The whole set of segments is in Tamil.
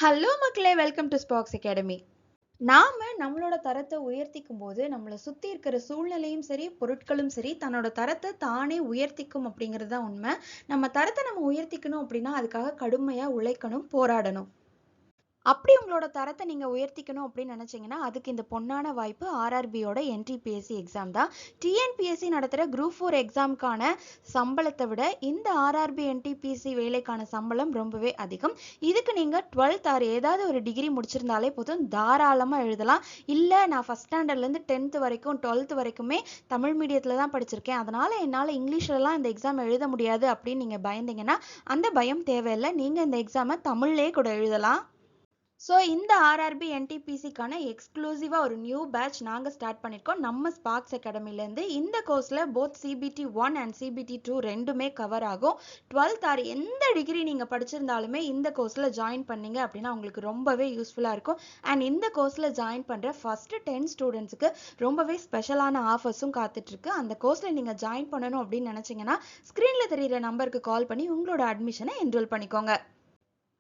ஹலோ மக்களே, வெல்கம் டு ஸ்பாக்ஸ் அகாடமி. நாம நம்மளோட தரத்தை உயர்த்திக்கும் போது நம்மளை சுத்தி இருக்கிற சூழ்நிலையும் சரி, பொருட்களும் சரி தன்னோட தரத்தை தானே உயர்த்திக்கும் அப்படிங்கிறது தான் உண்மை. நம்ம தரத்தை நம்ம உயர்த்திக்கணும் அப்படின்னா அதுக்காக கடுமையா உழைக்கணும், போராடணும். அப்படி உங்களோட தரத்தை நீங்க உயர்த்திக்கணும் அப்படின்னு நினைச்சீங்கன்னா அதுக்கு இந்த பொன்னான வாய்ப்பு ஆர்ஆர்பியோட என்டிபிஎஸ்சி எக்ஸாம் தான். டிஎன்பிஎஸ்சி நடத்துகிற குரூப் 4 எக்ஸாமுக்கான சம்பளத்தை விட இந்த ஆர்ஆர்பி என்டிபிஎஸ்சி வேலைக்கான சம்பளம் ரொம்பவே அதிகம். இதுக்கு நீங்க 12th ஆர் ஏதாவது ஒரு டிகிரி முடிச்சிருந்தாலே போதும், தாராளமா எழுதலாம். இல்லை நான் ஃபர்ஸ்ட் ஸ்டாண்டர்ட்லேருந்து 10th வரைக்கும் 12th வரைக்குமே தமிழ் மீடியத்தில் தான் படிச்சிருக்கேன், அதனால என்னால் இங்கிலீஷ்லலாம் இந்த எக்ஸாம் எழுத முடியாது அப்படின்னு நீங்கள் பயந்தீங்கன்னா அந்த பயம் தேவையில்லை. நீங்கள் இந்த எக்ஸாமை தமிழ்லேயே கூட எழுதலாம். ஸோ இந்த ஆர்ஆர்பி என்டிபிசிக்கான எக்ஸ்க்ளூசிவாக ஒரு நியூ பேட்ச் நாங்கள் ஸ்டார்ட் பண்ணியிருக்கோம் நம்ம ஸ்பார்க்ஸ் அகாடமிலேருந்து. இந்த கோர்ஸில் போத் சிபிடி 1 அண்ட் சிபிடி 2 ரெண்டுமே கவர் ஆகும். 12th ஆர் எந்த டிகிரி நீங்கள் படிச்சிருந்தாலுமே இந்த கோர்ஸில் ஜாயின் பண்ணீங்க அப்படின்னா உங்களுக்கு ரொம்பவே யூஸ்ஃபுல்லாக இருக்கும். அண்ட் இந்த கோர்ஸில் ஜாயின் பண்ணுற ஃபஸ்ட்டு 10 ஸ்டூடெண்ட்ஸுக்கு ரொம்பவே ஸ்பெஷலான ஆஃபர்ஸும் காத்துட்ருக்கு. அந்த கோர்ஸில் நீங்கள் ஜாயின் பண்ணணும் அப்படின்னு நினச்சிங்கன்னா ஸ்க்ரீனில் தெரிகிற நம்பருக்கு கால் பண்ணி உங்களோட அட்மிஷனை என்ரோல் பண்ணிக்கோங்க.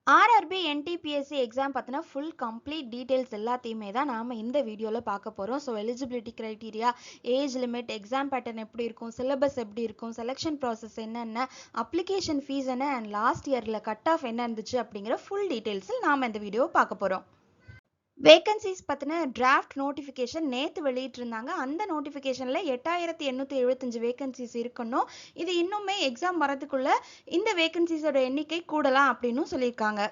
ஆர்ஆர்பி என்டிபிஎஸ்சி எக்ஸாம் பார்த்தினா ஃபுல் கம்ப்ளீட் டீட்டெயில்ஸ் எல்லாத்தையுமே தான் நாம் இந்த வீடியோவில் பார்க்க போகிறோம். So eligibility criteria, age limit, exam pattern எப்படி இருக்கும், சிலபஸ் எப்படி இருக்கும், செலெக்ஷன் ப்ராசஸ் என்னென்ன, அப்ளிகேஷன் ஃபீஸ் என்ன, அண்ட் லாஸ்ட் இயரில் கட் ஆஃப் என்ன இருந்துச்சு அப்படிங்கிற ஃபுல் டீட்டெயில்ஸில் நாம் இந்த வீடியோவை பார்க்க போகிறோம். வேகன்சிஸ் பற்றின டிராஃப்ட் நோட்டிஃபிகேஷன் நேற்று வெளியிட்டிருந்தாங்க. அந்த நோட்டிஃபிகேஷனில் 8875 வேகன்சிஸ் இருக்கணும். இது இன்னுமே எக்ஸாம் வரதுக்குள்ள இந்த வேகன்சிஸோட எண்ணிக்கை கூடலாம் அப்படின்னு சொல்லியிருக்காங்க.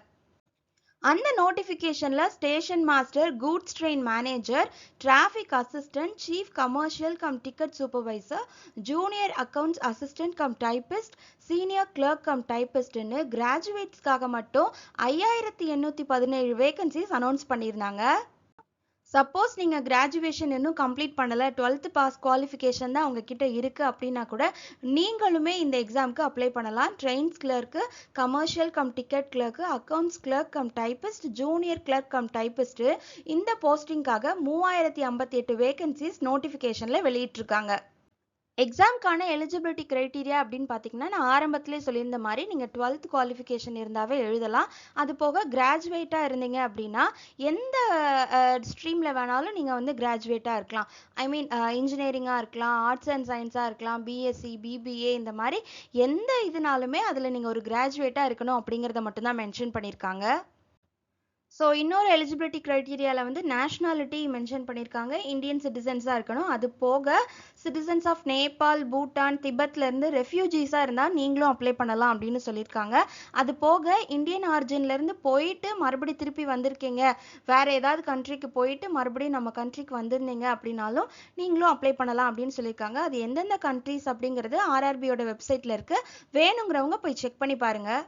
அந்த நோட்டிஃபிகேஷனில் station master, goods train manager, traffic assistant, chief commercial cum ticket supervisor, junior accounts assistant cum typist, senior clerk cum டைப்பிஸ்ட்னு கிராஜுவேட்ஸ்க்காக மட்டும் 5817 வேகன்சிஸ் அனௌன்ஸ் பண்ணியிருந்தாங்க. சப்போஸ் நீங்கள் கிராஜுவேஷன் இன்னும் கம்ப்ளீட் பண்ணலை, 12th பாஸ் குவாலிஃபிகேஷன் தான் உங்ககிட்ட இருக்குது அப்படின்னா கூட நீங்களுமே இந்த எக்ஸாமுக்கு அப்ளை பண்ணலாம். Trains clerk, commercial cum ticket clerk, accounts clerk cum typist, junior clerk cum typist இந்த போஸ்டிங்காக 3058 வேகன்சிஸ் நோட்டிஃபிகேஷனில் வெளியிட்டிருக்காங்க. எக்ஸாம்க்கான எலிஜிபிலிட்டி க்ரைட்டீரியா அப்படின்னு பார்த்தீங்கன்னா நான் ஆரம்பத்திலே சொல்லியிருந்த மாதிரி நீங்கள் 12th குவாலிஃபிகேஷன் இருந்தாவே எழுதலாம். அது போக கிராஜுவேட்டாக இருந்தீங்க அப்படின்னா எந்த ஸ்ட்ரீமில் வேணாலும் நீங்கள் வந்து கிராஜுவேட்டாக இருக்கலாம். ஐ மீன் இன்ஜினியரிங்காக இருக்கலாம், ஆர்ட்ஸ் அண்ட் சயின்ஸாக இருக்கலாம், பிஎஸ்சி, பிபிஏ, இந்த மாதிரி எந்த இதுனாலுமே அதில் நீங்கள் ஒரு கிராஜுவேட்டாக இருக்கணும் அப்படிங்கிறத மட்டும்தான் மென்ஷன் பண்ணியிருக்காங்க. ஸோ இன்னொரு எலிஜிபிலிட்டி க்ரைட்டீரியாவில் வந்து நேஷ்னாலிட்டி மென்ஷன் பண்ணியிருக்காங்க. இந்தியன் சிட்டிசன்ஸாக இருக்கணும். அது போக சிட்டிசன்ஸ் ஆஃப் நேபாள், பூட்டான், திபெத்லேருந்து ரெஃப்யூஜிஸாக இருந்தால் நீங்களும் அப்ளை பண்ணலாம் அப்படின்னு சொல்லியிருக்காங்க. அது போக இந்தியன் ஆரிஜின்லேருந்து போயிட்டு மறுபடியும் திருப்பி வந்திருக்கீங்க, வேறு ஏதாவது கண்ட்ரிக்கு போயிட்டு மறுபடியும் நம்ம கண்ட்ரிக்கு வந்திருந்தீங்க அப்படின்னாலும் நீங்களும் அப்ளை பண்ணலாம் அப்படின்னு சொல்லியிருக்காங்க. அது எந்தெந்த கண்ட்ரிஸ் அப்படிங்கிறது ஆர்ஆர்பியோட வெப்சைட்டில் இருக்குது, வேணுங்கிறவங்க போய் செக் பண்ணி பாருங்கள்.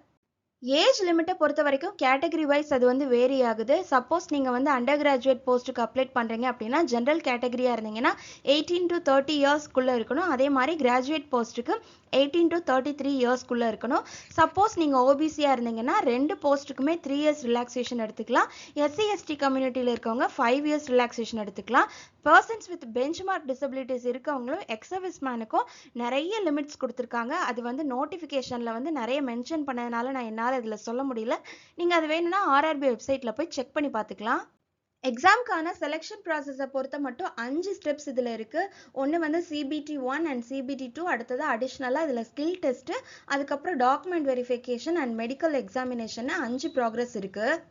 ஏஜ் லிமிட்டை பொறுத்த வரைக்கும் கேட்டகரி வைஸ் அது வந்து வேரி ஆகுது. சப்போஸ் நீங்கள் வந்து அண்டர் கிராஜுவேட் போஸ்ட்டுக்கு அப்ளை பண்ணுறீங்க அப்படின்னா ஜென்ரல் கேட்டகரியாக இருந்தீங்கன்னா 18 to 30 இயர்ஸ்க்குள்ளே இருக்கணும். அதே மாதிரி கிராஜுவேட் போஸ்ட்டுக்கு 18 to 33 இயர்ஸ்க்குள்ளே இருக்கணும். சப்போஸ் நீங்கள் ஓபிசியாக இருந்தீங்கன்னா 2 போஸ்ட்டுக்குமே 3 years ரிலாக்ஸேஷன் எடுத்துக்கலாம். எஸ்சி எஸ்டி கம்யூனிட்டியில் இருக்கவங்க 5 years ரிலாக்ஸேஷன் எடுத்துக்கலாம். பர்சன்ஸ் வித் பெஞ்ச்மார்க் டிசபிலிட்டிஸ் இருக்கவங்களும் எக்ஸர்விஸ் மேனுக்கும் நிறைய லிமிட்ஸ் கொடுத்துருக்காங்க. அது வந்து நோட்டிஃபிகேஷனில் வந்து நிறைய மென்ஷன் பண்ணதுனால நான் என்னால் இதில் சொல்ல முடியல. நீங்கள் அது வேணும்னா ஆர்ஆர்பி வெப்சைட்டில் போய் செக் பண்ணி பார்த்துக்கலாம். எக்ஸாம்க்கான செலெக்ஷன் ப்ராசஸை பொறுத்த மட்டும் 5 ஸ்டெப்ஸ் இதில் இருக்குது. ஒன்று வந்து சிபிடி 1 அண்ட் சிபிடி 2, அடுத்தது அடிஷ்னலாக இதில் ஸ்கில் டெஸ்ட்டு, அதுக்கப்புறம் document verification and medical examination 5 progress இருக்குது.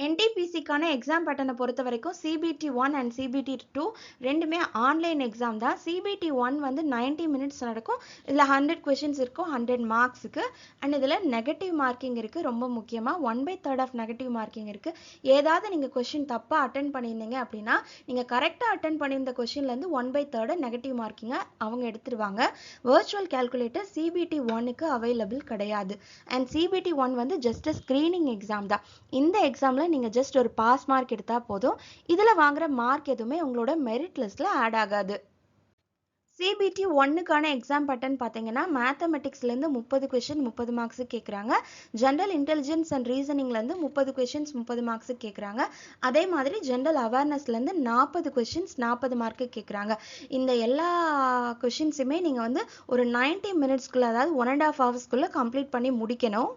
என்டிபிசிக்கான எக்ஸாம் பேட்டர்னை பொறுத்த வரைக்கும் சிபிடி 1 அண்ட் சிபிடி 2 ரெண்டுமே ஆன்லைன் எக்ஸாம் தான். சிபிடி 1 வந்து 90 minutes நடக்கும். இதில் 100 questions இருக்கும், 100 மார்க்ஸுக்கு. அண்ட் இதில் நெகட்டிவ் மார்க்கிங் இருக்குது. ரொம்ப முக்கியமாக 1/3 ஆஃப் நெகட்டிவ் மார்க்கிங் இருக்குது. ஏதாவது நீங்கள் கொஷின் தப்பாக அட்டன் பண்ணியிருந்தீங்க அப்படின்னா நீங்கள் கரெக்டாக அட்டன் பண்ணியிருந்த கொஷின்லேருந்து 1/3 நெகட்டிவ் மார்க்கிங்கை அவங்க எடுத்துருவாங்க. வர்ச்சுவல் கேல்குலேட்டர் சிபிடி 1க்கு அவைலபிள் கிடையாது. அண்ட் சிபிடி 1 வந்து ஜஸ்ட் ஸ்க்ரீனிங் எக்ஸாம் தான். இந்த எக்ஸாமில் நீங்கள் ஜஸ்ட் ஒரு பாஸ் மார்க் எடுத்தால் போதும். இதில் வாங்குற மார்க் எதுவுமே உங்களோட மெரிட் லிஸ்ட்டில் ஆட் ஆகாது. சிபிடி 1க்கான எக்ஸாம் பேட்டர்ன் பார்த்தீங்கன்னா மேத்தமெட்டிக்ஸ்லேருந்து 30 கொஷின் 30 மார்க்ஸு கேட்குறாங்க. ஜென்ரல் இன்டெலிஜென்ஸ் அண்ட் ரீசனிங்லேருந்து 30 கொஷின்ஸ் 30 மார்க்ஸு கேட்குறாங்க. அதே மாதிரி ஜென்ரல் அவேர்னஸ்லேருந்து 40 கொஷின்ஸ் 40 மார்க்கு கேட்குறாங்க. இந்த எல்லா கொஷின்ஸுமே நீங்கள் வந்து ஒரு 90 minutesக்குள்ளே, அதாவது 1.5 hours கம்ப்ளீட் பண்ணி முடிக்கணும்.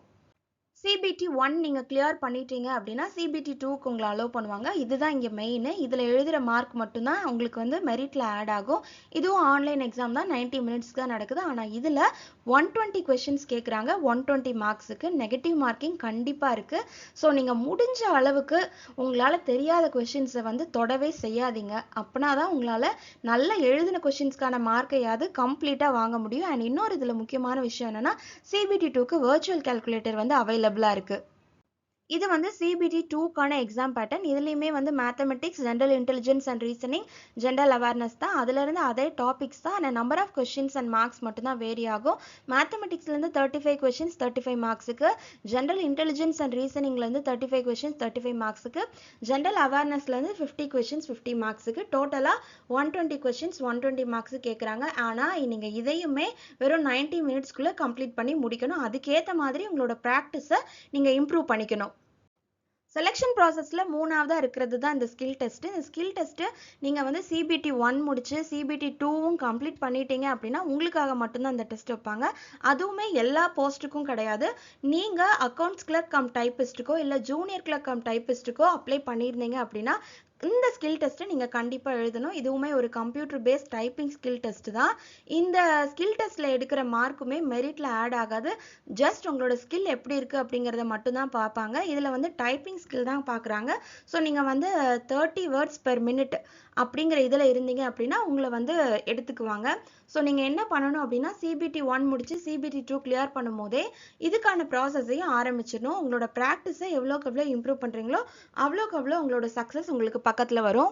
சிபிடி 1 நீங்க கிளியர் பண்ணிட்டீங்க அப்படின்னா சிபிடி 2க்கு உங்களை அலோவ் பண்ணுவாங்க. இதுதான் இங்க மெயின். இதுல எழுதுற மார்க் மட்டும்தான் உங்களுக்கு வந்து மெரிட்ல ஆட் ஆகும். இதுவும் ஆன்லைன் எக்ஸாம் தான், 90 மினிட்ஸ் தான் நடக்குது. ஆனா இதுல 120 கொஸ்டின்ஸ் கேட்குறாங்க. 120 மார்க்ஸுக்கு நெகட்டிவ் மார்க்கிங் கண்டிப்பா இருக்கு. ஸோ நீங்க முடிஞ்ச அளவுக்கு உங்களால தெரியாத கொஸ்டின்ஸை வந்து தொடவே செய்யாதீங்க. அப்படின்னா தான் உங்களால நல்ல எழுதின கொஸ்டின்ஸ்க்கான மார்க்கையாவது கம்ப்ளீட்டா வாங்க முடியும். அண்ட் இன்னொரு இதுல முக்கியமான விஷயம் என்னன்னா சிபிடி 2க்கு வர்ச்சுவல் கால்குலேட்டர் வந்து அவைலபிளா இருக்கு. இது வந்து சிபிடி 2க்கான எக்ஸாம் பேட்டர்ன். இதுலேயுமே வந்து mathematics, general intelligence and reasoning, general awareness தான். அதுலேருந்து அதே டாபிக்ஸ் தான். ஆனால் number of questions and marks மட்டும்தான் வேரி ஆகும். மேத்தமெட்டிக்ஸ்லேருந்து 35 கொஸ்டின்ஸ் 35 மார்க்ஸுக்கு, ஜென்ரல் இன்டெலிஜென்ஸ் அண்ட் ரீசனிங்லேருந்து 35 கொஸ்டின்ஸ் 35 மார்க்ஸுக்கு, ஜென்ரல் அவேர்னஸ்லேருந்து 50 கொஸ்டின்ஸ் 50 மார்க்ஸுக்கு, டோட்டலாக 120 கொஸ்டின்ஸ் 120 மார்க்ஸு கேட்குறாங்க. ஆனால் நீங்கள் இதையுமே வெறும் 90 மினிட்ஸ்க்குள்ளே கம்ப்ளீட் பண்ணி முடிக்கணும். அதுக்கேற்ற மாதிரி உங்களோட ப்ராக்டிஸை நீங்கள் இம்ப்ரூவ் பண்ணிக்கணும். செலெக்ஷன் ப்ராசஸில் மூணாவதாக இருக்கிறது தான் இந்த ஸ்கில் டெஸ்ட்டு. இந்த ஸ்கில் டெஸ்ட்டு நீங்கள் வந்து சிபிடி 1 முடிச்சு சிபிடி 2வும் கம்ப்ளீட் பண்ணிட்டீங்க அப்படின்னா உங்களுக்காக மட்டும்தான் இந்த டெஸ்ட் வைப்பாங்க. அதுவுமே எல்லா போஸ்ட்டுக்கும் கிடையாது. நீங்கள் அக்கௌண்ட்ஸ் கிளர்க் கம் டைப்பிஸ்ட்டுக்கோ இல்லை ஜூனியர் கிளர்க் கம் டைப்பிஸ்ட்டுக்கோ அப்ளை பண்ணியிருந்தீங்க அப்படின்னா இந்த ஸ்கில் டெஸ்ட்டை நீங்கள் கண்டிப்பாக எழுதணும். இதுவுமே ஒரு computer based typing skill test தான். இந்த ஸ்கில் டெஸ்ட்டில் எடுக்கிற மார்க்குமே மெரிட்டில் ஆட் ஆகாது. ஜஸ்ட் உங்களோட ஸ்கில் எப்படி இருக்குது அப்படிங்கிறத மட்டும்தான் பார்ப்பாங்க. இதில் வந்து டைப்பிங் ஸ்கில் தான் பார்க்குறாங்க. ஸோ நீங்கள் வந்து 30 வேர்ட்ஸ் பெர் மினிட் அப்படிங்கிற இதில் இருந்தீங்க அப்படின்னா உங்களை வந்து எடுத்துக்குவாங்க. ஸோ நீங்கள் என்ன பண்ணணும் அப்படின்னா சிபிடி 1 முடிச்சு சிபிடி 2 கிளியர் பண்ணும் போதே இதுக்கான ப்ராசஸையும் ஆரம்பிச்சிடணும். உங்களோட ப்ராக்டிஸை எவ்வளோக்கு எவ்வளோ இம்ப்ரூவ் பண்ணுறீங்களோ அவ்வளோக்கு எவ்வளோ உங்களோட சக்ஸஸ் உங்களுக்கு பக்கத்தில் வரும்.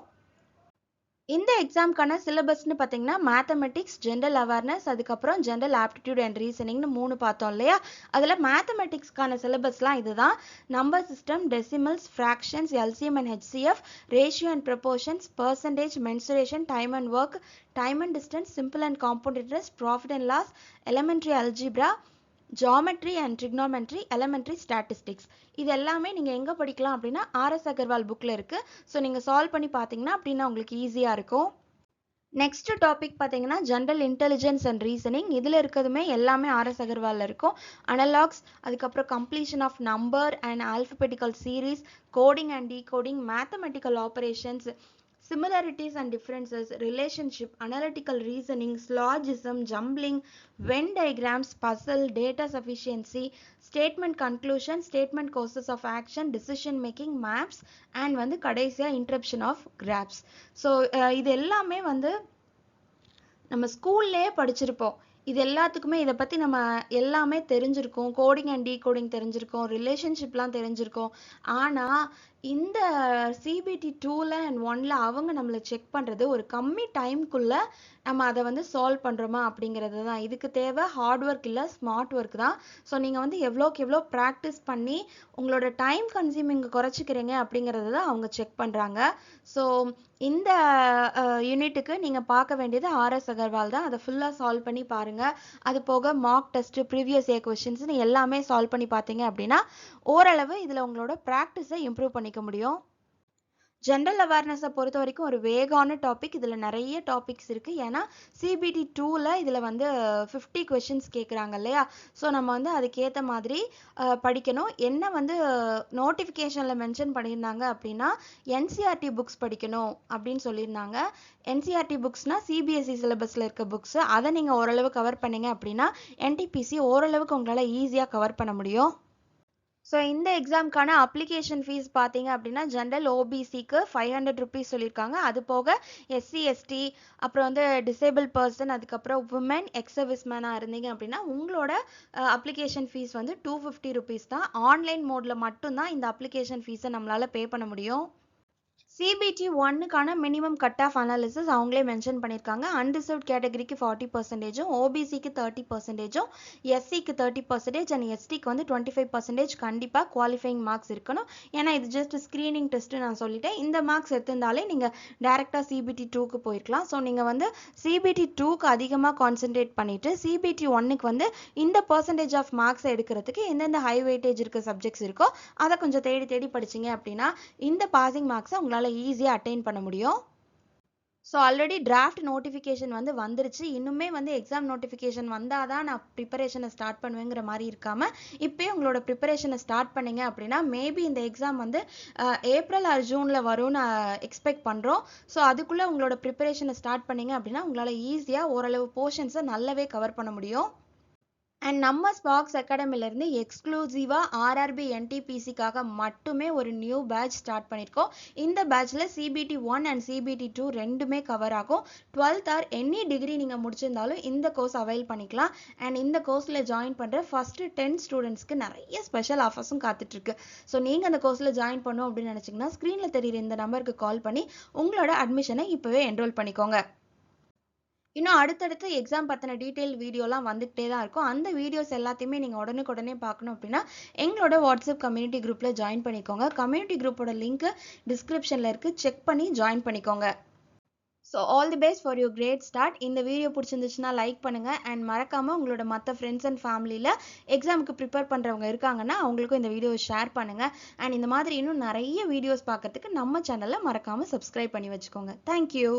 இந்த எக்ஸாம்க்கான சிலபஸ்னு பார்த்தீங்கன்னா மேத்தமெட்டிக்ஸ், ஜென்ரல் அவேர்னஸ், அதுக்கப்புறம் ஜென்ரல் ஆப்டிடியூட் அண்ட் ரீசனிங்னு 3 பார்த்தோம் இல்லையா? அதில் மேத்தமெட்டிக்ஸ்க்கான சிலபஸ்லாம் இதுதான். Number system, decimals, fractions, LCM and HCF, ratio and proportions, percentage, mensuration, time and work, time and distance, simple and compound interest, profit and loss, elementary algebra, geometry and trigonometry, elementary statistics. இது எல்லாமே நீங்கள் எங்கே படிக்கலாம் அப்படின்னா ஆர்எஸ் அகர்வால் புக்கில் இருக்குது. ஸோ நீங்கள் சால்வ் பண்ணி பார்த்தீங்கன்னா அப்படின்னா உங்களுக்கு ஈஸியாக இருக்கும். நெக்ஸ்ட் டாபிக் பார்த்தீங்கன்னா ஜென்ரல் இன்டெலிஜென்ஸ் அண்ட் ரீசனிங். இதில் இருக்கிறதுமே எல்லாமே ஆர்எஸ் அகர்வாலில் இருக்கும். அனலாக்ஸ், அதுக்கப்புறம் completion of number and alphabetical series, coding and decoding, mathematical operations, similarities and differences, relationship, analytical reasoning, syllogism, jumbling, Venn diagrams, puzzle, data sufficiency, statement conclusion, statement causes of action, decision making, maps, and வந்து கடைசியா interruption of graphs. ஸோ இது எல்லாமே வந்து நம்ம ஸ்கூல்லேயே படிச்சிருப்போம். இது எல்லாத்துக்குமே இதை பற்றி நம்ம எல்லாமே தெரிஞ்சிருக்கோம். கோடிங் அண்ட் டீகோடிங் தெரிஞ்சிருக்கோம், ரிலேஷன்ஷிப்லாம் தெரிஞ்சிருக்கோம். ஆனால் இந்த சிபிடி 2ல் அண்ட் 1ல் அவங்க நம்மளை செக் பண்ணுறது ஒரு கம்மி டைம்குள்ளே நம்ம அதை வந்து சால்வ் பண்ணுறோமா அப்படிங்கிறது தான். இதுக்கு தேவை ஹார்ட் ஒர்க் இல்லை, ஸ்மார்ட் ஒர்க் தான். ஸோ நீங்கள் வந்து எவ்வளோக்கு எவ்வளோ ப்ராக்டிஸ் பண்ணி உங்களோட டைம் கன்சியூமிங் குறைச்சிக்கிறீங்க அப்படிங்கிறது தான் அவங்க செக் பண்ணுறாங்க. ஸோ இந்த யூனிட்டுக்கு நீங்கள் பார்க்க வேண்டியது ஆர்எஸ் அகர்வால் தான். அதை ஃபுல்லாக சால்வ் பண்ணி பாருங்கள். அது போக மார்க் டெஸ்ட்டு, ப்ரீவியஸ் இயர் கொஸ்டின்ஸ்னு எல்லாமே சால்வ் பண்ணி பார்த்தீங்க அப்படின்னா ஓரளவு இதில் உங்களோட ப்ராக்டிஸை இம்ப்ரூவ் பண்ணிக்க முடியும். ஜென்ரல் அவேர்னஸை பொறுத்த வரைக்கும் ஒரு வேகான டாபிக். இதில் நிறைய டாபிக்ஸ் இருக்குது. ஏன்னா சிபிடி 2ல் இதில் வந்து 50 கொஷின்ஸ் கேட்குறாங்க இல்லையா? ஸோ நம்ம வந்து அதுக்கேற்ற மாதிரி படிக்கணும். என்ன வந்து நோட்டிஃபிகேஷனில் மென்ஷன் பண்ணியிருந்தாங்க அப்படின்னா என்சிஆர்டி புக்ஸ் படிக்கணும் அப்படின்னு சொல்லியிருந்தாங்க. என்சிஆர்டி புக்ஸ்னால் சிபிஎஸ்சி சிலபஸில் இருக்க புக்ஸு. அதை நீங்கள் ஓரளவு கவர் பண்ணீங்க அப்படின்னா என்டிபிசி ஓரளவுக்கு உங்களால் ஈஸியாக கவர் பண்ண முடியும். ஸோ இந்த எக்ஸாம்க்கான அப்ளிகேஷன் ஃபீஸ் பார்த்தீங்க அப்படின்னா ஜென்ரல் ஓபிசிக்கு 500 ருபீஸ் சொல்லியிருக்காங்க. அது போக எஸ்சி எஸ்டி, அப்புறம் வந்து டிசேபிள் பர்சன், அதுக்கப்புறம் உமன், எக்ஸ் சர்வீஸ் மேனாக இருந்தீங்க அப்படின்னா உங்களோட அப்ளிகேஷன் ஃபீஸ் வந்து 250 ருபீஸ் தான். ஆன்லைன் மோடில் மட்டும்தான் இந்த அப்ளிகேஷன் ஃபீஸை நம்மளால் பே பண்ண முடியும். சிபிடி 1க்கான மினிமம் கட் ஆஃப் அனாலிசிஸ் அவங்களே மென்ஷன் பண்ணியிருக்காங்க. அன்ரிசர்வ்ட் கேட்டகரிக்கு 40%, ஓபிசிக்கு 30%, எஸ்சிக்கு 30% அண்ட் எஸ்டிக்கு வந்து 25% கண்டிப்பாக குவாலிஃபைங் மார்க்ஸ் இருக்கணும். ஏன்னா இது ஜஸ்ட் ஸ்க்ரீனிங் டெஸ்ட்டு நான் சொல்லிட்டேன். இந்த மார்க்ஸ் எடுத்திருந்தாலே நீங்கள் டேரெக்டாக சிபிடி 2க்கு போயிருக்கலாம். ஸோ நீங்கள் வந்து சிபிடி 2க்கு அதிகமாக கான்சென்ட்ரேட் பண்ணிவிட்டு சிபிடி 1க்கு வந்து இந்த பர்சன்டேஜ் ஆஃப் மார்க்ஸை எடுக்கிறதுக்கு எந்தெந்த ஹை வெயிட்டேஜ் இருக்க சப்ஜெக்ட்ஸ் இருக்கோ அதை கொஞ்சம் தேடி தேடி படிச்சிங்க அப்படின்னா இந்த பாசிங் மார்க்ஸை உங்களால் ஈஸியாக அட்டைன் பண்ண முடியும். ஸோ ஆல்ரெடி டிராஃப்ட் நோட்டிஃபிகேஷன் வந்துருச்சு. இன்னுமே எக்ஸாம் நோட்டிஃபிகேஷன் வந்தால் தான் நான் ப்ரிப்பரேஷனை ஸ்டார்ட் பண்ணுவேங்கிற மாதிரி இருக்காமல் இப்போயே உங்களோட ப்ரிப்பரேஷனை ஸ்டார்ட் பண்ணீங்க அப்படின்னா மேபி இந்த எக்ஸாம் ஏப்ரல் ஆர் ஜூனில் வரும்னு எக்ஸ்பெக்ட் பண்ணுறோம். ஸோ அதுக்குள்ளே உங்களோட ப்ரிப்பரேஷனை ஸ்டார்ட் பண்ணீங்க அப்படின்னா உங்களால் ஈஸியாக ஓரளவு போர்ஷன்ஸை நல்லாவே கவர் பண்ண முடியும். அண்ட் நம்ம ஸ்பாக்ஸ் அகாடமிலேருந்து எக்ஸ்க்ளூசிவாக ஆர்ஆர்பி என்டிபிசிக்காக மட்டுமே ஒரு நியூ பேட்ச் ஸ்டார்ட் பண்ணியிருக்கோம். இந்த பேட்ச்சில் CBT 1 அண்ட் CBT 2 ரெண்டுமே கவர் ஆகும். 12th ஆர் எனி டிகிரி நீங்கள் முடிச்சிருந்தாலும் இந்த கோர்ஸ் அவைல் பண்ணிக்கலாம். அண்ட் இந்த கோர்ஸில் ஜாயின் பண்ணுற ஃபஸ்ட்டு 10 ஸ்டூடெண்ட்ஸ்க்கு நிறைய ஸ்பெஷல் ஆஃபர்ஸும் காத்துட்ருக்கு. ஸோ நீங்கள் அந்த கோர்ஸில் ஜாயின் பண்ணணும் அப்படின்னு நினச்சிங்கன்னா ஸ்க்ரீனில் தெரியுற இந்த நம்பருக்கு கால் பண்ணி உங்களோட அட்மிஷனை இப்போவே என்ரோல் பண்ணிக்கோங்க. இன்னும் அடுத்தடுத்து எக்ஸாம் பற்றின டீட்டெயில் வீடியோலாம் வந்துகிட்டே தான் இருக்கும். அந்த வீடியோஸ் எல்லாத்தையுமே நீங்கள் உடனுக்குடனே பார்க்கணும் அப்படின்னா எங்களோட வாட்ஸ்அப் கம்யூனிட்டி குரூப்பில் ஜாயின் பண்ணிக்கோங்க. கம்யூனிட்டி குரூப்போட லிங்க் டிஸ்கிரிப்ஷனில் இருக்குது, செக் பண்ணி ஜாயின் பண்ணிக்கோங்க. So all the best for your great start. இந்த வீடியோ பிடிச்சிருந்துச்சுன்னா லைக் பண்ணுங்கள். அண்ட் மறக்காமல் உங்களோட மற்ற ஃப்ரெண்ட்ஸ் அண்ட் ஃபேமிலியில் எக்ஸாமுக்கு ப்ரிப்பேர் பண்ணுறவங்க இருக்காங்கன்னா அவங்களுக்கும் இந்த வீடியோவை ஷேர் பண்ணுங்கள். அண்ட் இந்த மாதிரி இன்னும் நிறைய வீடியோஸ் பார்க்கறதுக்கு நம்ம சேனலை மறக்காமல் சப்ஸ்கிரைப் பண்ணி வச்சுக்கோங்க. தேங்க்யூ.